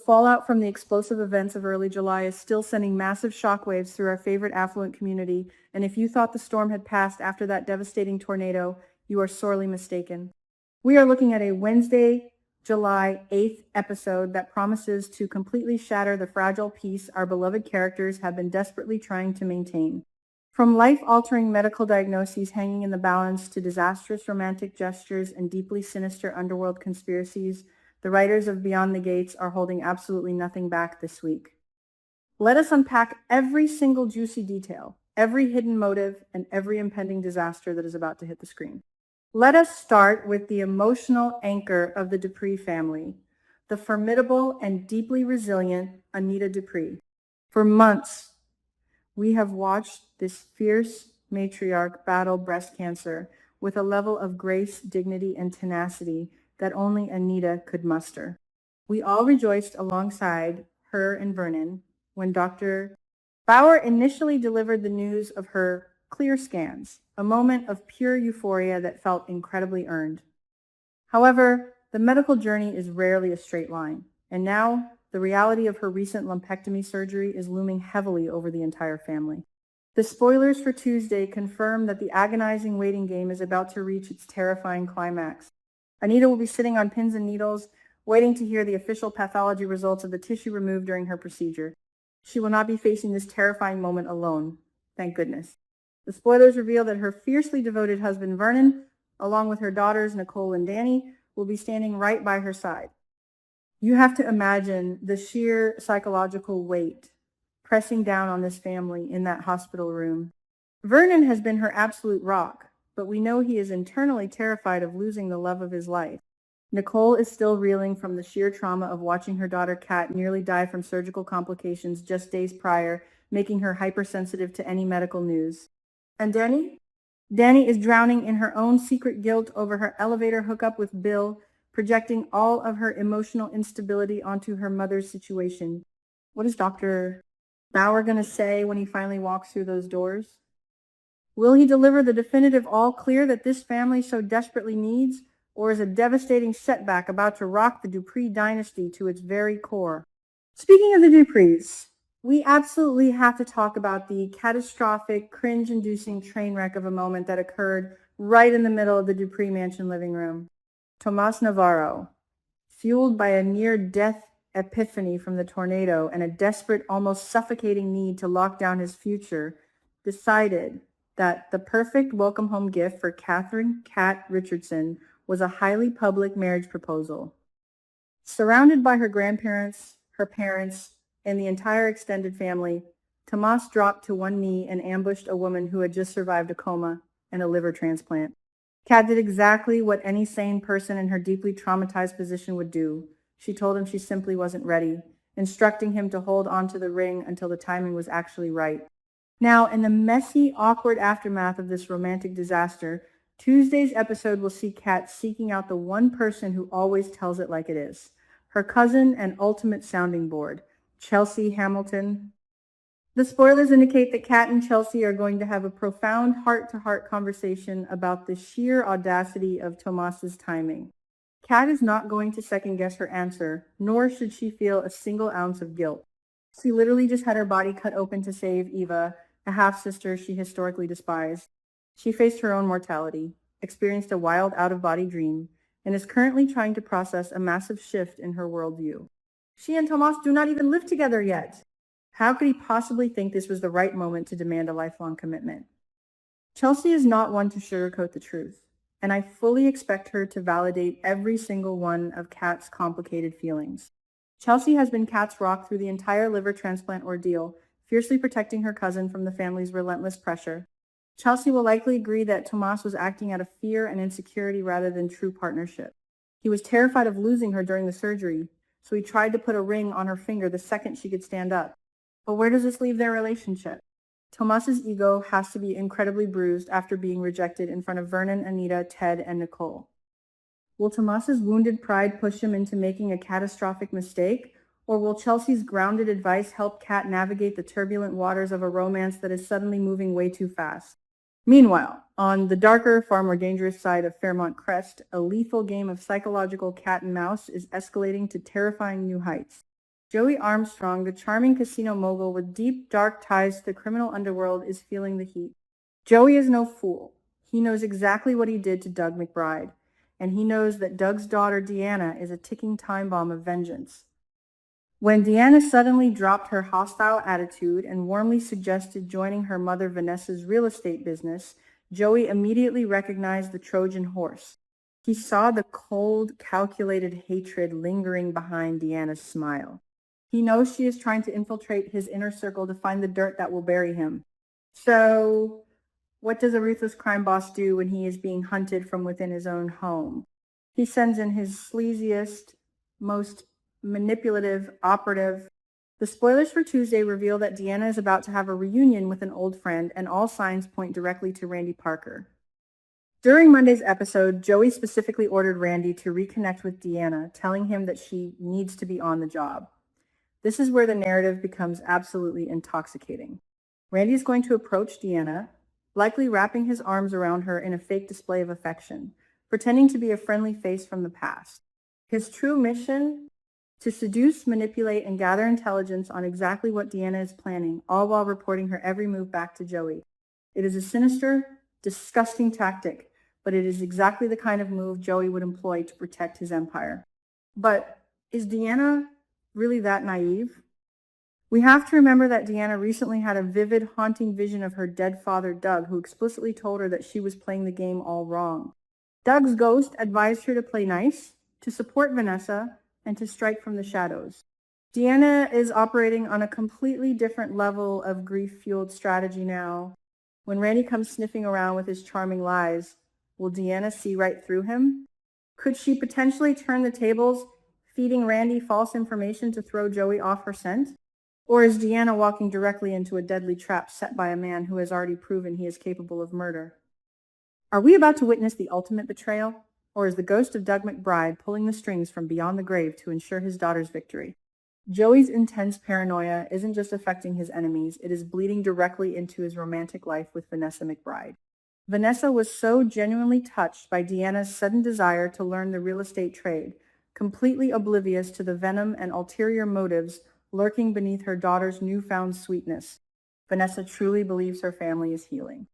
fallout from the explosive events of early July is still sending massive shockwaves through our favorite affluent community, and if you thought the storm had passed after that devastating tornado, you are sorely mistaken. We are looking at a Wednesday, July 8th episode that promises to completely shatter the fragile peace our beloved characters have been desperately trying to maintain. From life-altering medical diagnoses hanging in the balance to disastrous romantic gestures and deeply sinister underworld conspiracies, the writers of Beyond the Gates are holding absolutely nothing back this week. Let us unpack every single juicy detail, every hidden motive, and every impending disaster that is about to hit the screen. Let us start with the emotional anchor of the Dupree family, the formidable and deeply resilient Anita Dupree. For months, we have watched this fierce matriarch battle breast cancer with a level of grace, dignity, and tenacity that only Anita could muster. We all rejoiced alongside her and Vernon when Dr. Bauer initially delivered the news of her clear scans, a moment of pure euphoria that felt incredibly earned. However, the medical journey is rarely a straight line, and now the reality of her recent lumpectomy surgery is looming heavily over the entire family. The spoilers for Tuesday confirm that the agonizing waiting game is about to reach its terrifying climax. Anita will be sitting on pins and needles, waiting to hear the official pathology results of the tissue removed during her procedure. She will not be facing this terrifying moment alone, thank goodness. The spoilers reveal that her fiercely devoted husband Vernon, along with her daughters Nicole and Danny, will be standing right by her side. You have to imagine the sheer psychological weight pressing down on this family in that hospital room. Vernon has been her absolute rock, but we know he is internally terrified of losing the love of his life. Nicole is still reeling from the sheer trauma of watching her daughter Kat nearly die from surgical complications just days prior, making her hypersensitive to any medical news. And Danny? Danny is drowning in her own secret guilt over her elevator hookup with Bill, projecting all of her emotional instability onto her mother's situation. What is Dr. Bauer going to say when he finally walks through those doors? Will he deliver the definitive all clear that this family so desperately needs, or is a devastating setback about to rock the Dupree dynasty to its very core? Speaking of the Duprees, we absolutely have to talk about the catastrophic, cringe-inducing train wreck of a moment that occurred right in the middle of the Dupree mansion living room. Tomas Navarro, fueled by a near-death epiphany from the tornado and a desperate, almost suffocating need to lock down his future, decided that the perfect welcome home gift for Catherine "Cat" Richardson was a highly public marriage proposal. Surrounded by her grandparents, her parents, and the entire extended family, Tomas dropped to one knee and ambushed a woman who had just survived a coma and a liver transplant. Kat did exactly what any sane person in her deeply traumatized position would do. She told him she simply wasn't ready, instructing him to hold onto the ring until the timing was actually right. Now, in the messy, awkward aftermath of this romantic disaster, Tuesday's episode will see Kat seeking out the one person who always tells it like it is, her cousin and ultimate sounding board, Chelsea Hamilton. The spoilers indicate that Kat and Chelsea are going to have a profound heart-to-heart conversation about the sheer audacity of Tomas's timing. Kat is not going to second-guess her answer, nor should she feel a single ounce of guilt. She literally just had her body cut open to save Eva, a half-sister she historically despised. She faced her own mortality, experienced a wild out-of-body dream, and is currently trying to process a massive shift in her worldview. She and Tomas do not even live together yet. How could he possibly think this was the right moment to demand a lifelong commitment? Chelsea is not one to sugarcoat the truth, and I fully expect her to validate every single one of Kat's complicated feelings. Chelsea has been Kat's rock through the entire liver transplant ordeal, fiercely protecting her cousin from the family's relentless pressure. Chelsea will likely agree that Tomas was acting out of fear and insecurity rather than true partnership. He was terrified of losing her during the surgery, so he tried to put a ring on her finger the second she could stand up. But where does this leave their relationship? Tomas's ego has to be incredibly bruised after being rejected in front of Vernon, Anita, Ted, and Nicole. Will Tomas's wounded pride push him into making a catastrophic mistake, or will Chelsea's grounded advice help Kat navigate the turbulent waters of a romance that is suddenly moving way too fast? Meanwhile, on the darker, far more dangerous side of Fairmont Crest, a lethal game of psychological cat and mouse is escalating to terrifying new heights. Joey Armstrong, the charming casino mogul with deep, dark ties to the criminal underworld, is feeling the heat. Joey is no fool. He knows exactly what he did to Doug McBride, and he knows that Doug's daughter, Deanna, is a ticking time bomb of vengeance. When Deanna suddenly dropped her hostile attitude and warmly suggested joining her mother Vanessa's real estate business, Joey immediately recognized the Trojan horse. He saw the cold, calculated hatred lingering behind Deanna's smile. He knows she is trying to infiltrate his inner circle to find the dirt that will bury him. So, what does a ruthless crime boss do when he is being hunted from within his own home? He sends in his sleaziest, most manipulative operative. The spoilers for Tuesday reveal that Deanna is about to have a reunion with an old friend, and all signs point directly to Randy Parker. During Monday's episode, Joey specifically ordered Randy to reconnect with Deanna, telling him that she needs to be on the job. This is where the narrative becomes absolutely intoxicating. Randy is going to approach Deanna, likely wrapping his arms around her in a fake display of affection, pretending to be a friendly face from the past. His true mission? To seduce, manipulate, and gather intelligence on exactly what Deanna is planning, all while reporting her every move back to Joey. It is a sinister, disgusting tactic, but it is exactly the kind of move Joey would employ to protect his empire. But is Deanna really that naive? We have to remember that Deanna recently had a vivid, haunting vision of her dead father, Doug, who explicitly told her that she was playing the game all wrong. Doug's ghost advised her to play nice, to support Vanessa, and to strike from the shadows. Deanna is operating on a completely different level of grief-fueled strategy now. When Randy comes sniffing around with his charming lies, will Deanna see right through him? Could she potentially turn the tables, feeding Randy false information to throw Joey off her scent? Or is Deanna walking directly into a deadly trap set by a man who has already proven he is capable of murder? Are we about to witness the ultimate betrayal? Or is the ghost of Doug McBride pulling the strings from beyond the grave to ensure his daughter's victory? Joey's intense paranoia isn't just affecting his enemies, it is bleeding directly into his romantic life with Vanessa McBride. Vanessa was so genuinely touched by Deanna's sudden desire to learn the real estate trade, completely oblivious to the venom and ulterior motives lurking beneath her daughter's newfound sweetness. Vanessa truly believes her family is healing.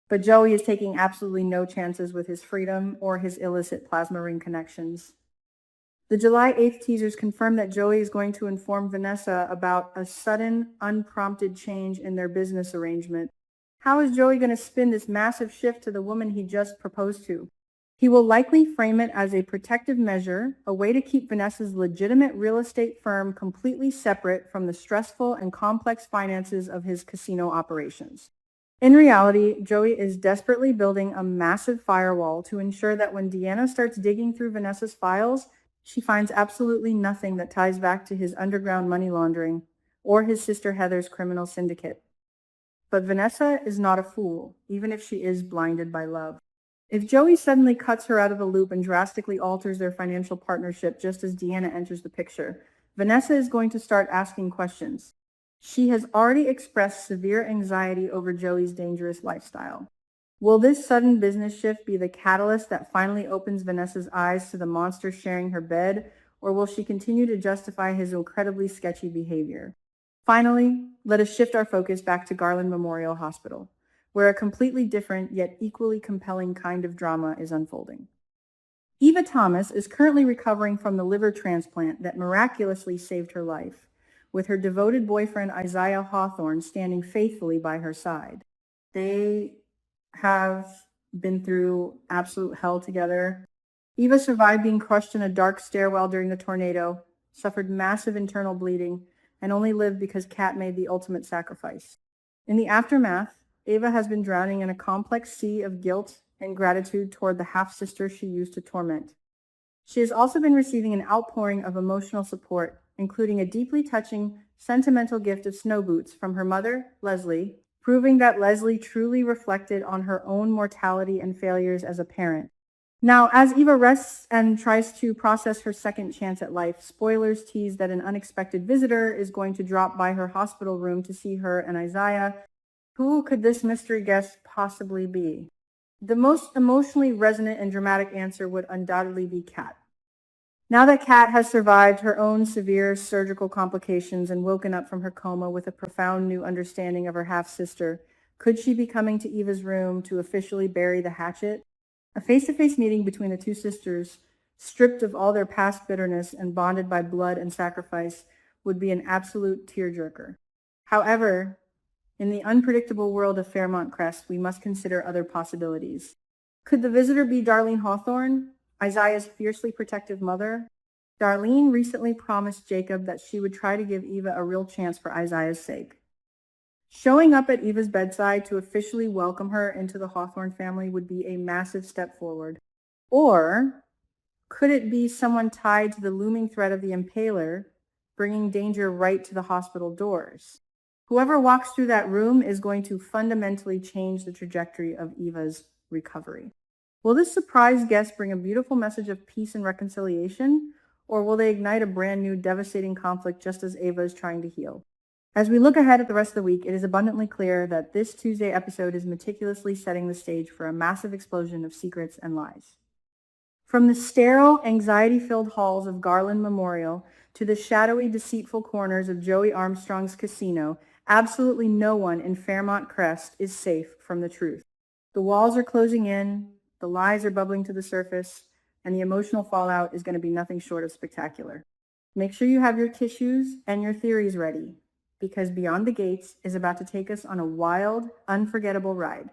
But Joey is taking absolutely no chances with his freedom or his illicit plasma ring connections. The July 8th teasers confirm that Joey is going to inform Vanessa about a sudden, unprompted change in their business arrangement. How is Joey going to spin this massive shift to the woman he just proposed to? He will likely frame it as a protective measure, a way to keep Vanessa's legitimate real estate firm completely separate from the stressful and complex finances of his casino operations. In reality, Joey is desperately building a massive firewall to ensure that when Deanna starts digging through Vanessa's files, she finds absolutely nothing that ties back to his underground money laundering or his sister Heather's criminal syndicate. But Vanessa is not a fool, even if she is blinded by love. If Joey suddenly cuts her out of the loop and drastically alters their financial partnership just as Deanna enters the picture, Vanessa is going to start asking questions. She has already expressed severe anxiety over Joey's dangerous lifestyle. Will this sudden business shift be the catalyst that finally opens Vanessa's eyes to the monster sharing her bed, or will she continue to justify his incredibly sketchy behavior? Finally, let us shift our focus back to Garland Memorial Hospital, where a completely different yet equally compelling kind of drama is unfolding. Eva Thomas is currently recovering from the liver transplant that miraculously saved her life, with her devoted boyfriend Isaiah Hawthorne standing faithfully by her side. They have been through absolute hell together. Eva survived being crushed in a dark stairwell during the tornado, suffered massive internal bleeding, and only lived because Kat made the ultimate sacrifice. In the aftermath, Eva has been drowning in a complex sea of guilt and gratitude toward the half-sister she used to torment. She has also been receiving an outpouring of emotional support, including a deeply touching, sentimental gift of snow boots from her mother, Leslie, proving that Leslie truly reflected on her own mortality and failures as a parent. Now, as Eva rests and tries to process her second chance at life, spoilers tease that an unexpected visitor is going to drop by her hospital room to see her and Isaiah. Who could this mystery guest possibly be? The most emotionally resonant and dramatic answer would undoubtedly be Kat. Now that Kat has survived her own severe surgical complications and woken up from her coma with a profound new understanding of her half-sister, could she be coming to Eva's room to officially bury the hatchet? A face-to-face meeting between the two sisters, stripped of all their past bitterness and bonded by blood and sacrifice, would be an absolute tearjerker. However, in the unpredictable world of Fairmont Crest, we must consider other possibilities. Could the visitor be Darlene Hawthorne, Isaiah's fiercely protective mother? Darlene recently promised Jacob that she would try to give Eva a real chance for Isaiah's sake. Showing up at Eva's bedside to officially welcome her into the Hawthorne family would be a massive step forward. Or could it be someone tied to the looming threat of the impaler, bringing danger right to the hospital doors? Whoever walks through that room is going to fundamentally change the trajectory of Eva's recovery. Will this surprise guest bring a beautiful message of peace and reconciliation, or will they ignite a brand new devastating conflict just as Eva is trying to heal? As we look ahead at the rest of the week, it is abundantly clear that this Tuesday episode is meticulously setting the stage for a massive explosion of secrets and lies. From the sterile, anxiety-filled halls of Garland Memorial to the shadowy, deceitful corners of Joey Armstrong's casino, absolutely no one in Fairmont Crest is safe from the truth. The walls are closing in, the lies are bubbling to the surface, and the emotional fallout is going to be nothing short of spectacular. Make sure you have your tissues and your theories ready, because Beyond the Gates is about to take us on a wild, unforgettable ride.